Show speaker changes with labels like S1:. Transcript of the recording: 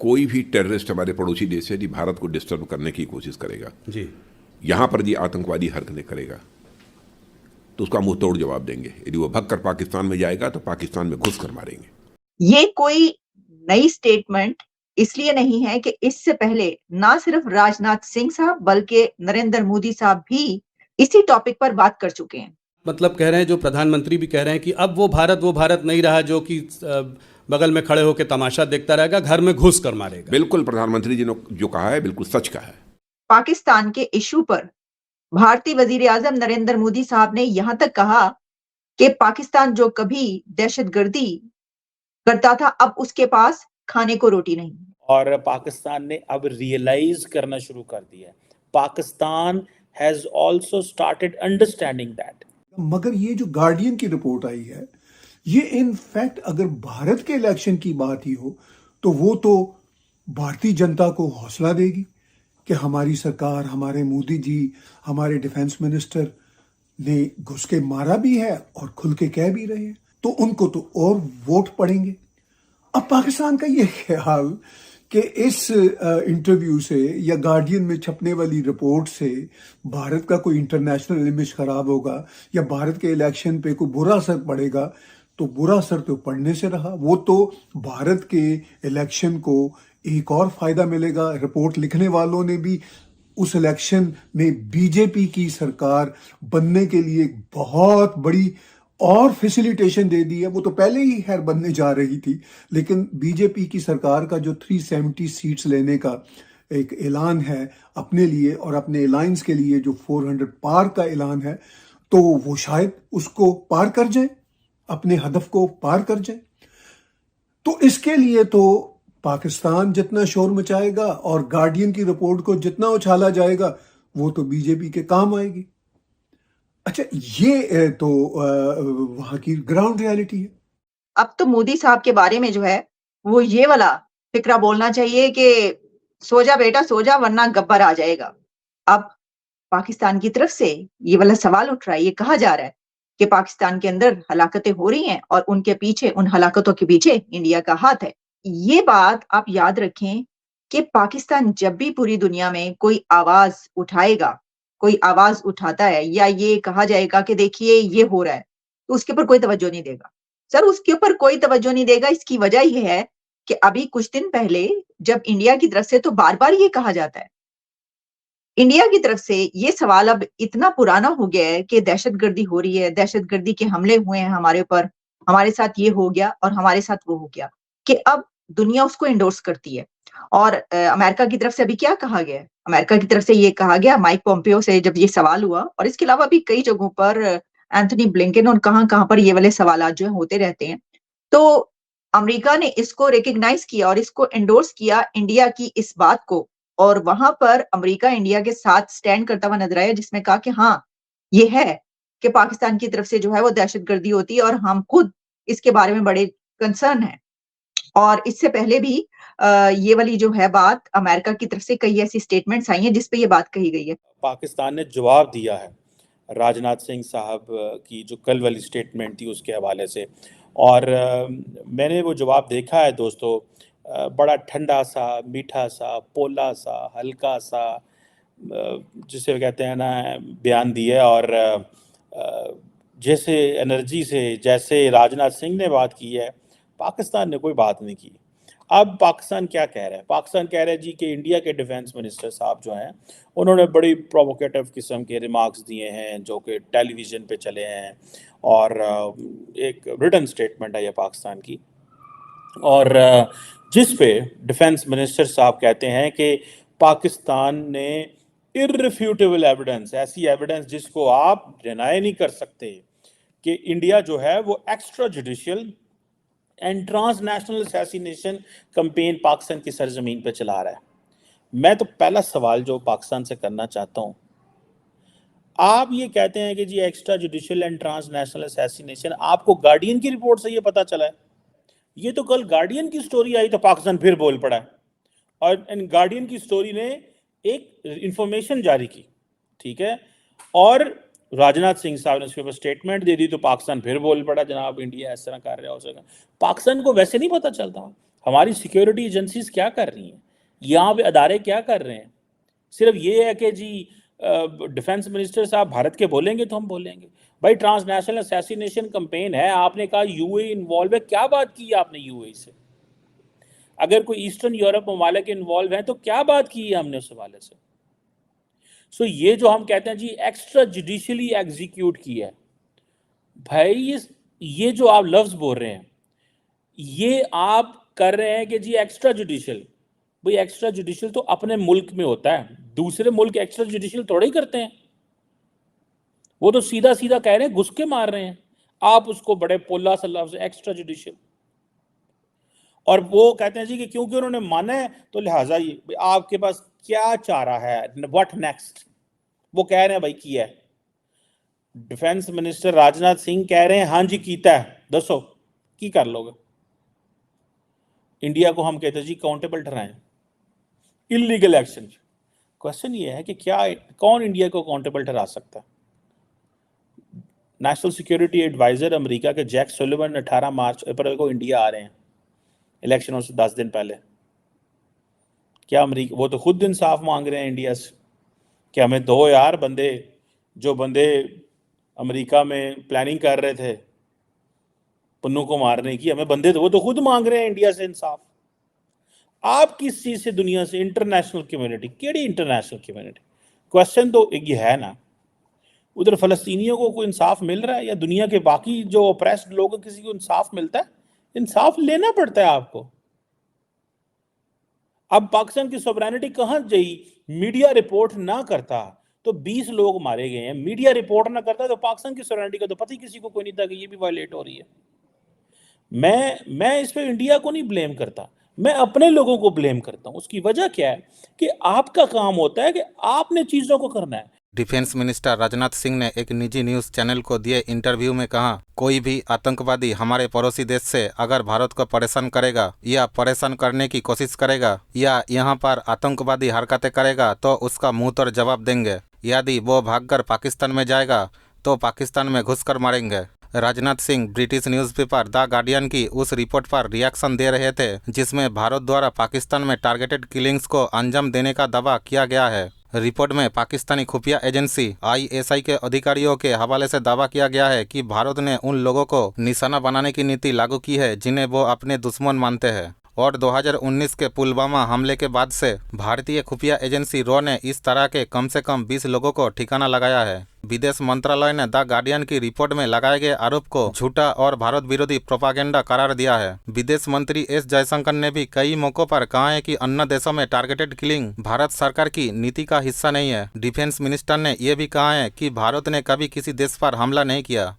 S1: कोई भी टेररिस्ट हमारे पड़ोसी देश से यदि भारत को डिस्टर्ब करने की कोशिश करेगा
S2: जी,
S1: यहां पर यदि आतंकवादी हरकतें करेगा तो उसका मुंह तोड़ जवाब देंगे। यदि वो भगकर पाकिस्तान में जाएगा तो पाकिस्तान में घुस कर मारेंगे।
S3: ये कोई नई स्टेटमेंट इसलिए नहीं है कि इससे पहले ना सिर्फ राजनाथ सिंह साहब बल्कि नरेंद्र मोदी साहब भी इसी टॉपिक पर बात कर चुके हैं।
S2: मतलब कह रहे हैं, जो प्रधानमंत्री भी कह रहे हैं कि अब वो भारत नहीं रहा जो कि बगल में खड़े होकर तमाशा देखता रहेगा, घर में घुस कर मारेगा।
S1: बिल्कुल, प्रधानमंत्री जी ने जो कहा है बिल्कुल सच कहा है।
S3: पाकिस्तान के इशू पर भारतीय वजीर आजम नरेंद्र मोदी साहब ने यहां तक कहा कि पाकिस्तान जो कभी दहशतगर्दी करता था अब उसके पास खाने को रोटी नहीं।
S4: और पाकिस्तान ने अब रियलाइज करना शुरू कर दिया है। Pakistan has also started understanding that.
S5: मगर ये जो गार्डियन की रिपोर्ट आई है, ये इनफैक्ट अगर भारत के इलेक्शन की बात ही हो तो वो तो भारतीय जनता को हौसला देगी कि हमारी सरकार, हमारे मोदी जी, हमारे डिफेंस मिनिस्टर ने घुस के मारा भी है और खुल के कह भी रहे हैं, तो उनको तो और वोट पड़ेंगे। अब पाकिस्तान का ये ख्याल कि इस इंटरव्यू से या गार्डियन में छपने वाली रिपोर्ट से भारत का कोई इंटरनेशनल इमेज खराब होगा या भारत के इलेक्शन पे कोई बुरा असर पड़ेगा, तो बुरा असर तो पड़ने से रहा। वो तो भारत के इलेक्शन को एक और फायदा मिलेगा। रिपोर्ट लिखने वालों ने भी उस इलेक्शन में बीजेपी की सरकार बनने के लिए बहुत बड़ी और फैसिलिटेशन दे दी है। वो तो पहले ही खैर बनने जा रही थी, लेकिन बीजेपी की सरकार का जो 370 सीट्स लेने का एक ऐलान है अपने लिए और अपने अलायंस के लिए, जो 400 पार का ऐलान है, तो वो शायद उसको पार कर जाए, अपने हदफ को पार कर जाए। तो इसके लिए तो पाकिस्तान जितना शोर मचाएगा और गार्डियन की रिपोर्ट को जितना उछाला जाएगा वो तो बीजेपी के काम आएगी। अच्छा, ये तो वहां की ग्राउंड रियलिटी है।
S3: अब तो मोदी साहब के बारे में जो है वो ये वाला फिक्रा बोलना चाहिए कि सो जा बेटा सो जा वरना गब्बर आ जाएगा। अब पाकिस्तान की तरफ से ये वाला सवाल उठ रहा है, ये कहा जा रहा है कि पाकिस्तान के अंदर हलाकतें हो रही हैं और उनके पीछे, उन हलाकतों के पीछे इंडिया का हाथ है। ये बात आप याद रखें कि पाकिस्तान जब भी पूरी दुनिया में कोई आवाज उठाएगा, कोई आवाज उठाता है या ये कहा जाएगा कि देखिए ये हो रहा है, तो उसके ऊपर कोई तवज्जो नहीं देगा। सर उसके ऊपर कोई तवज्जो नहीं देगा, इसकी वजह ये है कि अभी कुछ दिन पहले जब इंडिया की तरफ से तो बार-बार ये कहा जाता है, इंडिया की तरफ से ये सवाल अब इतना पुराना हो गया है कि दहशतगर्दी हो रही है, दहशतगर्दी के हमले हुए हैं हमारे ऊपर, हमारे साथ ये हो गया और हमारे साथ वो हो गया, कि अब दुनिया उसको एंडोर्स करती है। और अमेरिका की तरफ से अभी क्या कहा गया है? अमेरिका की तरफ से ये कहा गया माइक पोम्पियो से जब ये सवाल हुआ, और इसके अलावा भी कई जगहों पर एंथनी ब्लिंकन और कहाँ-कहाँ पर ये वाले सवालात जो है होते रहते हैं। तो अमेरिका ने इसको रिकॉग्नाइज किया और इसको एंडोर्स किया इंडिया की इस बात को, और वहां पर अमेरिका इंडिया के साथ स्टैंड करता हुआ नजर आया, जिसमें कहा कि हाँ ये है कि पाकिस्तान की तरफ से जो है वो दहशतगर्दी होती है और हम खुद इसके बारे में बड़े कंसर्न हैं। और इससे पहले भी ये वाली जो है बात अमेरिका की तरफ से कई ऐसी स्टेटमेंट्स आई हैं जिसपे ये बात कही गई है।
S4: पाकिस्तान ने जवाब दिया है राजनाथ सिंह साहब की जो कल वाली स्टेटमेंट थी उसके हवाले से, और मैंने वो जवाब देखा है दोस्तों। बड़ा ठंडा सा, मीठा सा, पोला सा, हल्का सा, जिसे कहते हैं ना, बयान दिया। और जैसे एनर्जी से जैसे राजनाथ सिंह ने बात की है, पाकिस्तान ने कोई बात नहीं की। अब पाकिस्तान क्या कह रहा है? पाकिस्तान कह रहा है जी कि इंडिया के डिफेंस मिनिस्टर साहब जो हैं उन्होंने बड़ी प्रोवोकेटिव किस्म के रिमार्क्स दिए हैं जो कि टेलीविज़न पे चले हैं, और एक रिटन स्टेटमेंट है ये पाकिस्तान की, और जिस पे डिफेंस मिनिस्टर साहब कहते हैं कि पाकिस्तान ने इररिफ्यूटेबल एविडेंस, ऐसी एविडेंस जिसको आप डिनाई नहीं कर सकते, कि इंडिया जो है वो extra judicial and transnational assassination campaign Pakistan की सरजमीन पे चला रहा है। मैं तो पहला सवाल जो पाकिस्तान से करना चाहता हूँ, आप ये कहते हैं कि जी extra judicial and transnational assassination, आपको गार्डियन की रिपोर्ट से ये पता चला है? ये तो कल गार्डियन की स्टोरी आई तो पाकिस्तान फिर बोल पड़ा है, और गार्डियन की स्टोरी ने एक इंफॉर्मेशन जारी की, ठीक है, और राजनाथ सिंह साहब ने उसके ऊपर स्टेटमेंट दे दी तो पाकिस्तान फिर बोल पड़ा जनाब इंडिया इस तरह कर रहा हो सका। पाकिस्तान को वैसे नहीं पता चलता। हमारी सिक्योरिटी एजेंसीज क्या कर रही हैं, यहाँ पे अदारे क्या कर रहे हैं? सिर्फ ये है कि जी डिफेंस मिनिस्टर साहब भारत के बोलेंगे तो हम बोलेंगे। भाई ट्रांसनेशनल असैसिनेशन कैंपेन है, आपने कहा यूएई इन्वॉल्व है, क्या बात की है आपने यूएई से? अगर कोई ईस्टर्न यूरोप ममालिक इन्वॉल्व हैं तो क्या बात की है हमने उस हवाले से? सो ये जो हम कहते हैं जी एक्स्ट्रा जुडिशियली एग्जीक्यूट किया है, भाई ये जो आप लफ्ज बोल रहे हैं, ये आप कर रहे हैं कि जी एक्स्ट्रा जुडिशियल। भाई एक्स्ट्रा जुडिशियल तो अपने मुल्क में होता है, दूसरे मुल्क एक्स्ट्रा जुडिशियल थोड़ा ही करते हैं। वो तो सीधा सीधा कह रहे हैं, घुस के मार रहे हैं, आप उसको बड़े पोला सा लफ्ज एक्स्ट्रा जुडिशियल। और वो कहते हैं जी कि क्योंकि उन्होंने माना है तो लिहाजा ये आपके पास क्या चारा है, व्हाट नेक्स्ट? वो कह रहे हैं भाई किया है। डिफेंस मिनिस्टर राजनाथ सिंह कह रहे हैं हाँ जी कीता है, दसो की कर लोगे? इंडिया को हम कहते हैं जी काउंटेबल ठहराएं इलीगल एक्शन। क्वेश्चन ये है कि क्या कौन इंडिया को काउंटेबल ठहरा सकता है? नेशनल सिक्योरिटी एडवाइजर अमेरिका के जैक सुलिवन 18 अप्रैल को इंडिया आ रहे हैं इलेक्शनों से 10 दिन पहले। क्या अमेरिका, वो तो खुद इंसाफ मांग रहे हैं इंडिया से कि हमें दो यार बंदे, जो बंदे अमेरिका में प्लानिंग कर रहे थे पन्नू को मारने की, हमें बंदे, वो तो खुद मांग रहे हैं इंडिया से इंसाफ। आप किस चीज से दुनिया से, इंटरनेशनल कम्युनिटी, केड़ी इंटरनेशनल कम्युनिटी? क्वेश्चन तो ये है ना, उधर फलस्तीनियों को कोई इंसाफ मिल रहा है या दुनिया के बाकी जो ऑप्रेस्ड लोग हैं किसी को इंसाफ मिलता है? इंसाफ लेना पड़ता है आपको। अब पाकिस्तान की सोवरेनिटी कहां गई? मीडिया रिपोर्ट ना करता तो 20 लोग मारे गए हैं, मीडिया रिपोर्ट ना करता तो पाकिस्तान की सोवरेनिटी का तो पता ही किसी को कोई नहीं था कि ये भी वायलेट हो रही है। मैं इस पे इंडिया को नहीं ब्लेम करता, मैं अपने लोगों को ब्लेम करता हूं। उसकी वजह क्या है कि आपका काम होता है कि आपने चीजों को करना है।
S6: डिफेंस मिनिस्टर राजनाथ सिंह ने एक निजी न्यूज चैनल को दिए इंटरव्यू में कहा, कोई भी आतंकवादी हमारे पड़ोसी देश से अगर भारत को परेशान करेगा या परेशान करने की कोशिश करेगा या यहाँ पर आतंकवादी हरकतें करेगा तो उसका मुंह तोड़ जवाब देंगे। यदि वो भागकर पाकिस्तान में जाएगा तो पाकिस्तान में घुसकर मारेंगे। Rajnath Singh British newspaper the guardian की उस रिपोर्ट पर रिएक्शन दे रहे थे जिसमें भारत द्वारा पाकिस्तान में टारगेटेड किलिंग्स को अंजाम देने का दावा किया गया है। रिपोर्ट में पाकिस्तानी खुफिया एजेंसी ISI के अधिकारियों के हवाले से दावा किया गया है कि भारत ने उन लोगों को निशाना बनाने की नीति लागू की है जिन्हें वो अपने दुश्मन मानते हैं। और 2019 के पुलवामा हमले के बाद से भारतीय खुफिया एजेंसी रॉ ने इस तरह के कम से कम 20 लोगों को ठिकाना लगाया है। विदेश मंत्रालय ने द गार्डियन की रिपोर्ट में लगाए गए आरोप को झूठा और भारत विरोधी प्रोपागेंडा करार दिया है। विदेश मंत्री S जयशंकर ने भी कई मौकों पर कहा है कि अन्य देशों में टारगेटेड किलिंग भारत सरकार की नीति का हिस्सा नहीं है। डिफेंस मिनिस्टर ने यह भी कहा है कि भारत ने कभी किसी देश पर हमला नहीं किया।